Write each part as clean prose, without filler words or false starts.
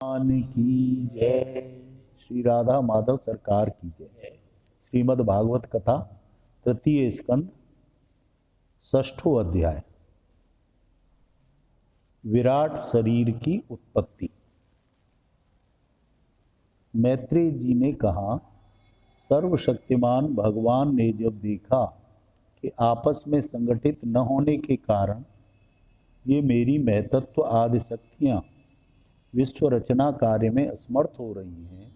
भगवान की जय। श्री राधा माधव सरकार की जय। श्रीमद् भागवत कथा तृतीय स्कंद षष्ठो अध्याय। विराट शरीर की उत्पत्ति। मैत्रेय जी ने कहा, सर्वशक्तिमान भगवान ने जब देखा कि आपस में संगठित न होने के कारण ये मेरी महतत्व आदि शक्तियाँ विश्व रचना कार्य में असमर्थ हो रही हैं,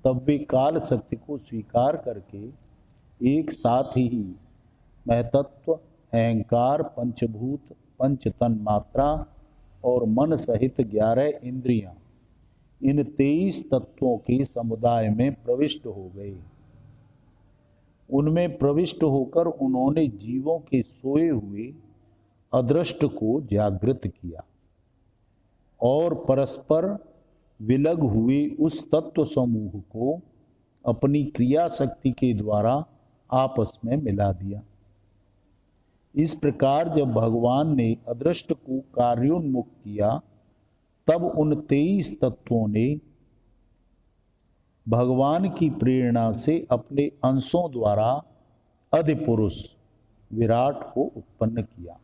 तब वे काल शक्ति को स्वीकार करके एक साथ ही महतत्व, अहंकार, पंचभूत, पंच तन्मात्रा और मन सहित 11 इंद्रियां इन 23 तत्वों के समुदाय में प्रविष्ट हो गए। उनमें प्रविष्ट होकर उन्होंने जीवों के सोए हुए अदृष्ट को जागृत किया और परस्पर विलग हुए उस तत्व समूह को अपनी क्रिया शक्ति के द्वारा आपस में मिला दिया। इस प्रकार जब भगवान ने अदृष्ट को कार्योन्मुख किया, तब उन 23 तत्वों ने भगवान की प्रेरणा से अपने अंशों द्वारा अधिपुरुष विराट को उत्पन्न किया।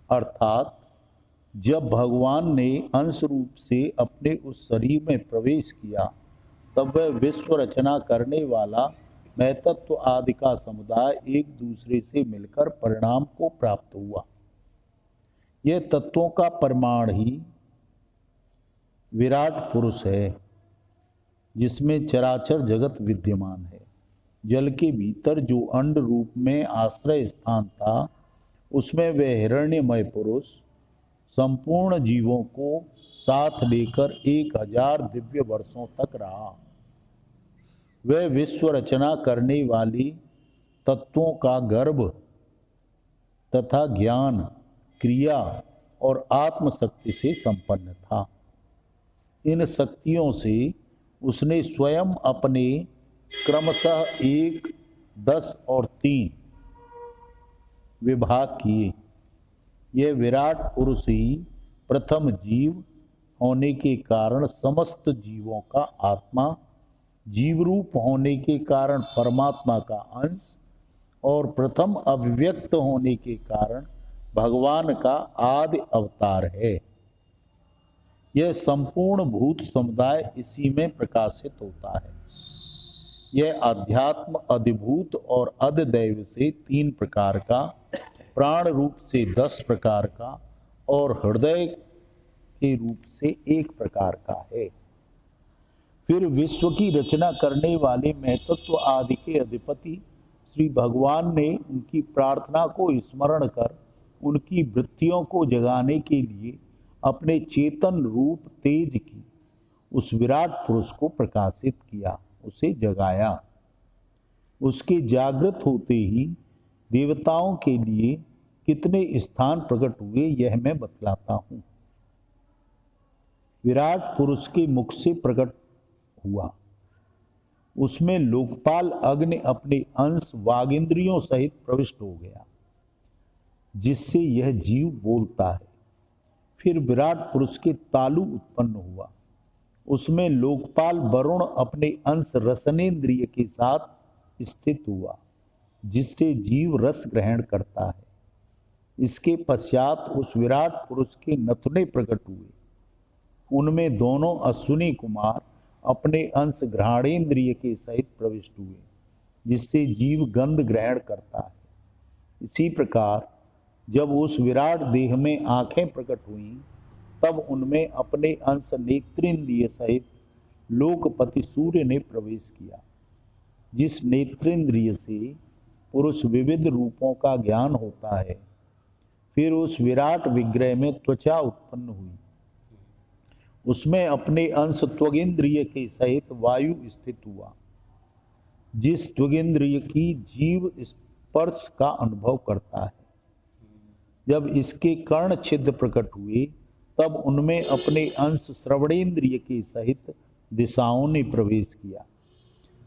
अर्थात जब भगवान ने अंश रूप से अपने उस शरीर में प्रवेश किया, तब वह विश्व रचना करने वाला महतत्व आदि का समुदाय एक दूसरे से मिलकर परिणाम को प्राप्त हुआ। यह तत्वों का परिमाण ही विराट पुरुष है, जिसमें चराचर जगत विद्यमान है। जल के भीतर जो अंड रूप में आश्रय स्थान था, उसमें वह हिरण्यमय पुरुष संपूर्ण जीवों को साथ लेकर 1000 दिव्य वर्षों तक रहा। वह विश्व रचना करने वाली तत्वों का गर्भ तथा ज्ञान, क्रिया और आत्मशक्ति से संपन्न था। इन शक्तियों से उसने स्वयं अपने क्रमशः 1, 10 और 3 विभाग किए। यह विराट पुरुष ही प्रथम जीव होने के कारण समस्त जीवों का आत्मा, जीव रूप होने के कारण परमात्मा का अंश और प्रथम अभिव्यक्त होने के कारण भगवान का आदि अवतार है। यह संपूर्ण भूत समुदाय इसी में प्रकाशित होता है। यह अध्यात्म, अधिभूत और अधिदैव से 3 प्रकार का, प्राण रूप से 10 प्रकार का और हृदय के रूप से 1 प्रकार का है। फिर विश्व की रचना करने वाले महतत्व आदि के अधिपति श्री भगवान ने उनकी प्रार्थना को स्मरण कर उनकी वृत्तियों को जगाने के लिए अपने चेतन रूप तेज की उस विराट पुरुष को प्रकाशित किया, उसे जगाया। उसके जागृत होते ही देवताओं के लिए कितने स्थान प्रकट हुए, यह मैं बतलाता हूं। विराट पुरुष के मुख से प्रकट हुआ, उसमें लोकपाल अग्नि अपने अंश वागींद्रियों सहित प्रविष्ट हो गया, जिससे यह जीव बोलता है। फिर विराट पुरुष के तालु उत्पन्न हुआ, उसमें लोकपाल वरुण अपने अंश रसनेन्द्रिय के साथ स्थित हुआ, जिससे जीव रस ग्रहण करता है। इसके पश्चात उस विराट पुरुष के नथुने प्रकट हुए, उनमें दोनों अश्विनी कुमार अपने अंश घ्राणेन्द्रिय के सहित प्रविष्ट हुए, जिससे जीव गंध ग्रहण करता है। इसी प्रकार जब उस विराट देह में आंखें प्रकट हुईं, तब उनमें अपने अंश नेत्रेंद्रिय सहित लोकपति सूर्य ने प्रवेश किया, जिस नेत्रेंद्रिय से पुरुष विविध रूपों का ज्ञान होता है। फिर उस विराट विग्रह में त्वचा उत्पन्न हुई, उसमें अपने अंश त्वगिंद्रिय के सहित वायु स्थित हुआ, जिस त्वगिंद्रिय की जीव स्पर्श का अनुभव करता है। जब इसके कर्ण छिद्र प्रकट हुए, तब उनमें अपने अंश श्रवणेन्द्रिय के सहित दिशाओं ने प्रवेश किया,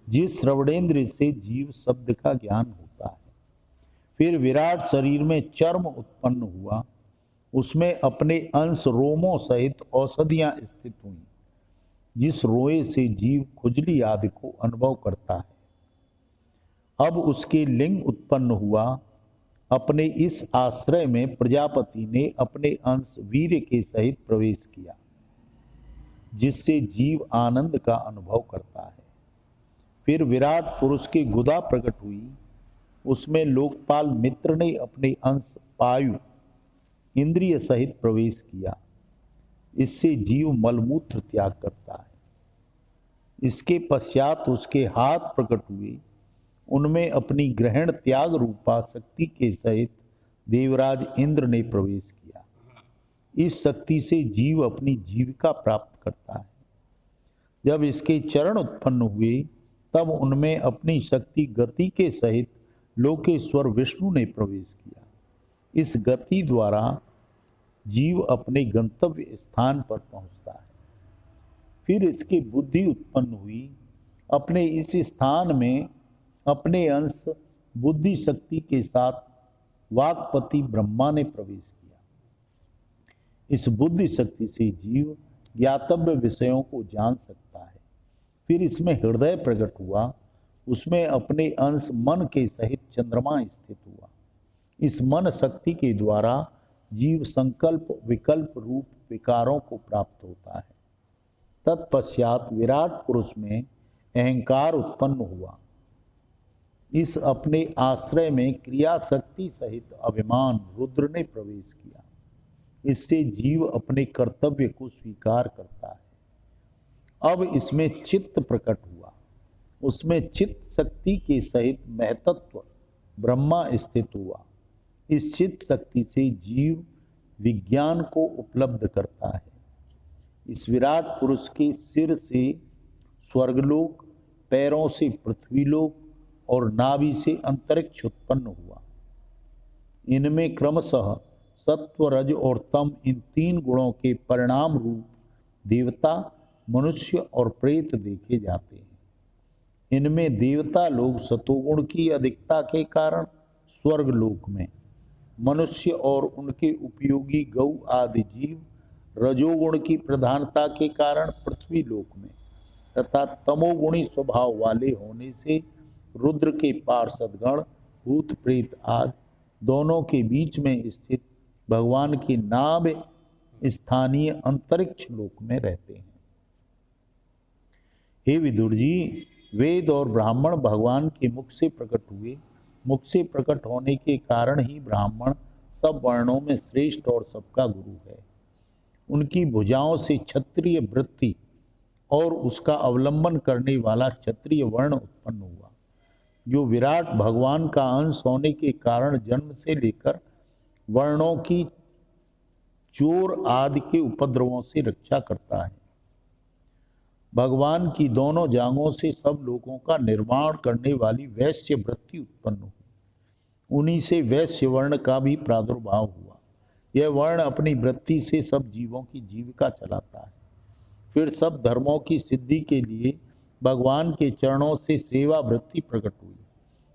जिस श्रवणेन्द्रिय से जीव शब्द का ज्ञान होता है। फिर विराट शरीर में चर्म उत्पन्न हुआ, उसमें अपने अंश रोमों सहित औषधियां स्थित हुई, जिस रोए से जीव खुजली आदि को अनुभव करता है। अब उसके लिंग उत्पन्न हुआ। अपने इस आश्रय में प्रजापति ने अपने अंश वीर्य के सहित प्रवेश किया, जिससे जीव आनंद का अनुभव करता है। फिर विराट पुरुष की गुदा प्रकट हुई। उसमें लोकपाल मित्र ने अपने अंश पायु इंद्रिय सहित प्रवेश किया। इससे जीव मलमूत्र त्याग करता है। इसके पश्चात उसके हाथ प्रकट हुए। उनमें अपनी ग्रहण त्याग रूपा शक्ति के सहित देवराज इंद्र ने प्रवेश किया। इस शक्ति से जीव अपनी जीविका प्राप्त करता है। जब इसके चरण उत्पन्न हुए, तब उनमें अपनी शक्ति गति के सहित लोकेश्वर विष्णु ने प्रवेश किया। इस गति द्वारा जीव अपने गंतव्य स्थान पर पहुंचता है। फिर इसकी बुद्धि उत्पन्न हुई। अपने इस स्थान में अपने अंश बुद्धि शक्ति के साथ वाक्पति ब्रह्मा ने प्रवेश किया। इस बुद्धि शक्ति से जीव ज्ञातव्य विषयों को जान सकता है। फिर इसमें हृदय प्रकट हुआ। उसमें अपने अंश मन के सहित चंद्रमा स्थित हुआ। इस मन शक्ति के द्वारा जीव संकल्प विकल्प रूप विकारों को प्राप्त होता है। तत्पश्चात विराट पुरुष में अहंकार उत्पन्न हुआ। इस अपने आश्रय में क्रिया शक्ति सहित अभिमान रुद्र ने प्रवेश किया। इससे जीव अपने कर्तव्य को स्वीकार करता है। अब इसमें चित्त प्रकट हुआ। उसमें चित्त शक्ति के सहित महतत्व ब्रह्मा स्थित हुआ। इस चित्त शक्ति से जीव विज्ञान को उपलब्ध करता है। इस विराट पुरुष के सिर से स्वर्गलोक, पैरों से पृथ्वीलोक और नाभि से अंतरिक्ष उत्पन्न हुआ। इनमें क्रमशः सत्व, रज और तम इन तीन गुणों के परिणाम रूप देवता, मनुष्य और प्रेत देखे जाते हैं। इनमें देवता लोग सतोगुण की अधिकता के कारण स्वर्ग लोक में, मनुष्य और उनके उपयोगी गौ आदि जीव रजोगुण की प्रधानता के कारण पृथ्वी लोक में, तथा तमोगुणी स्वभाव वाले होने से रुद्र के पार्षदगण भूत प्रेत आदि दोनों के बीच में स्थित भगवान की नाभ स्थानीय अंतरिक्ष लोक में रहते हैं। हे विदुर जी, वेद और ब्राह्मण भगवान के मुख से प्रकट हुए। मुख से प्रकट होने के कारण ही ब्राह्मण सब वर्णों में श्रेष्ठ और सबका गुरु है। उनकी भुजाओं से क्षत्रिय वृत्ति और उसका अवलंबन करने वाला क्षत्रिय वर्ण उत्पन्न हुआ, जो विराट भगवान का अंश होने के कारण जन्म से लेकर वर्णों की चोर आदि के उपद्रवों से रक्षा करता है। भगवान की दोनों जांघों से सब लोगों का निर्माण करने वाली वैश्य वृत्ति उत्पन्न हुई। उन्हीं से वैश्य वर्ण का भी प्रादुर्भाव हुआ। यह वर्ण अपनी वृत्ति से सब जीवों की जीविका चलाता है। फिर सब धर्मों की सिद्धि के लिए भगवान के चरणों से सेवा वृत्ति प्रकट हुई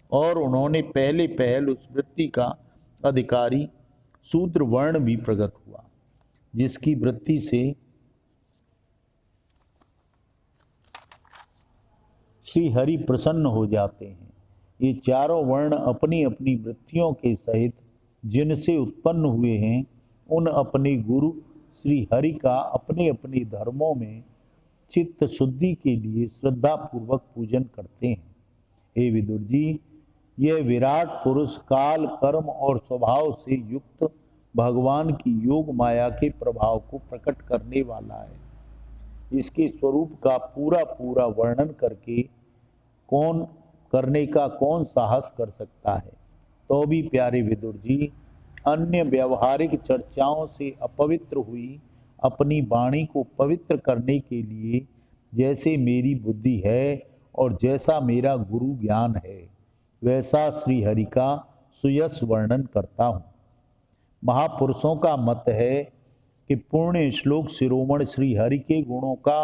और उन्होंने पहले पहल उस वृत्ति का अधिकारी शूद्र वर्ण भी प्रकट हुआ, जिसकी वृत्ति से श्री हरि प्रसन्न हो जाते हैं। ये चारों वर्ण अपनी अपनी वृत्तियों के सहित जिनसे उत्पन्न हुए हैं, उन अपने गुरु श्री हरि का अपने अपने धर्मों में चित्त शुद्धि के लिए श्रद्धा पूर्वक पूजन करते हैं। हे विदुर जी, यह विराट पुरुष काल, कर्म और स्वभाव से युक्त भगवान की योग माया के प्रभाव को प्रकट करने वाला है। इसके स्वरूप का पूरा पूरा वर्णन करने का कौन साहस कर सकता है। तो भी प्यारे विदुर जी, अन्य व्यवहारिक चर्चाओं से अपवित्र हुई अपनी वाणी को पवित्र करने के लिए जैसे मेरी बुद्धि है और जैसा मेरा गुरु ज्ञान है, वैसा श्री हरि का सुयश वर्णन करता हूँ। महापुरुषों का मत है कि पुण्य श्लोक शिरोमणि श्री हरि के गुणों का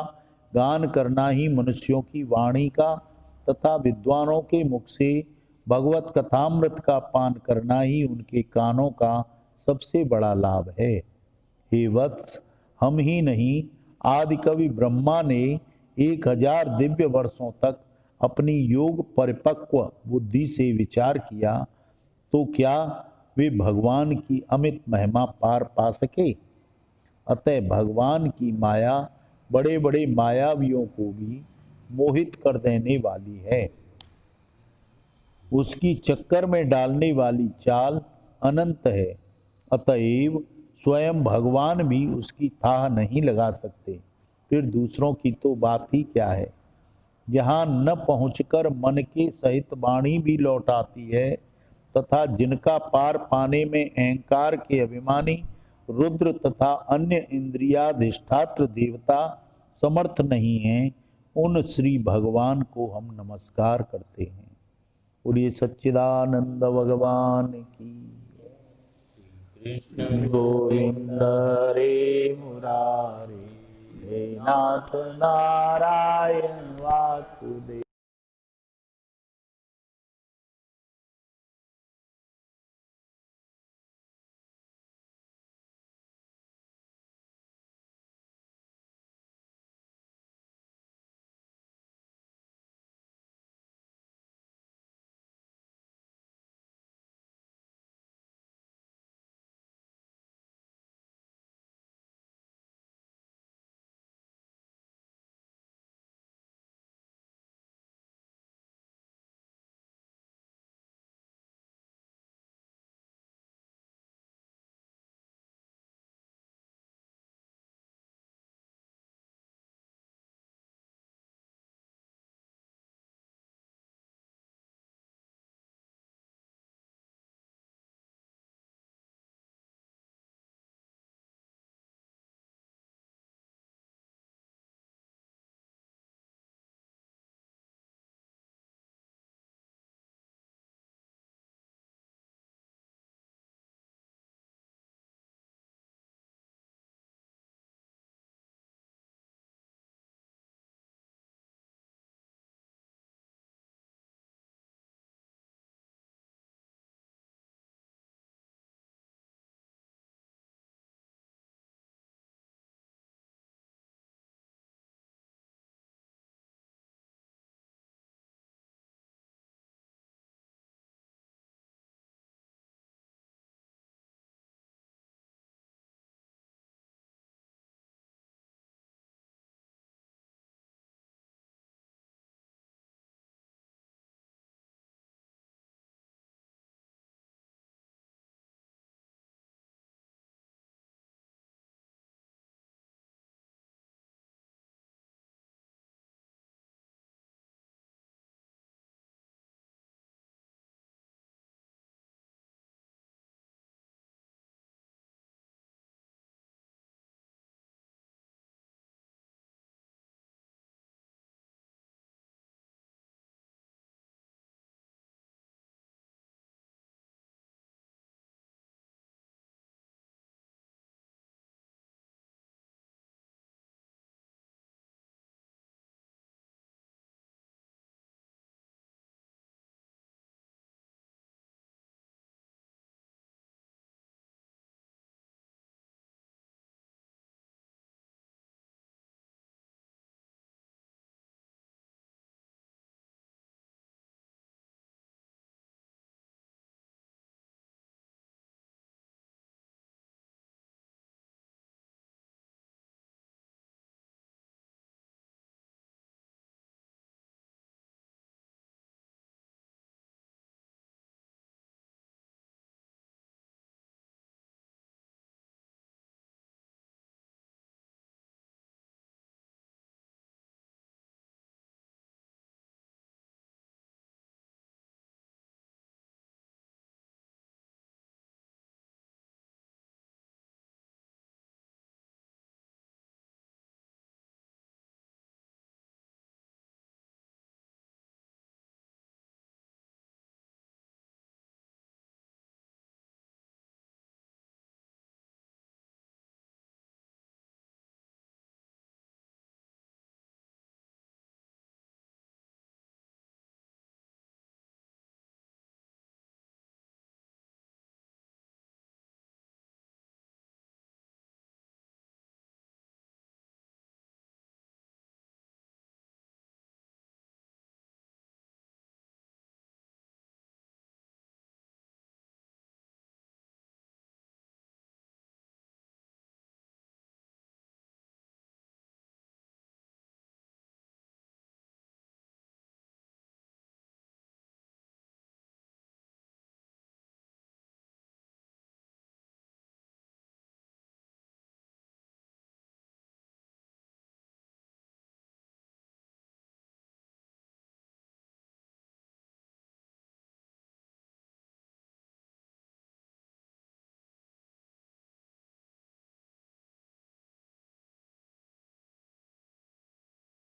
गान करना ही मनुष्यों की वाणी का तथा विद्वानों के मुख से भगवत कथामृत का पान करना ही उनके कानों का सबसे बड़ा लाभ है। हे वत्स, हम ही नहीं, आदि कवि ब्रह्मा ने 1000 दिव्य वर्षों तक अपनी योग परिपक्व बुद्धि से विचार किया, तो क्या वे भगवान की अमित महिमा पार पा सके? अतः भगवान की माया बड़े बड़े मायावियों को भी मोहित कर देने वाली है। उसकी चक्कर में डालने वाली चाल अनंत है। अतएव स्वयं भगवान भी उसकी थाह नहीं लगा सकते, फिर दूसरों की तो बात ही क्या है। यहाँ न पहुंचकर मन के सहित वाणी भी लौट आती है, तथा जिनका पार पाने में अहंकार के अभिमानी रुद्र तथा अन्य इंद्रियाधिष्ठात्र देवता समर्थ नहीं हैं, उन श्री भगवान को हम नमस्कार करते हैं। बोलिए सच्चिदानंद भगवान की। कृष्ण गोविंद रे मुरारे, हे नाथ नारायण वासुदेव।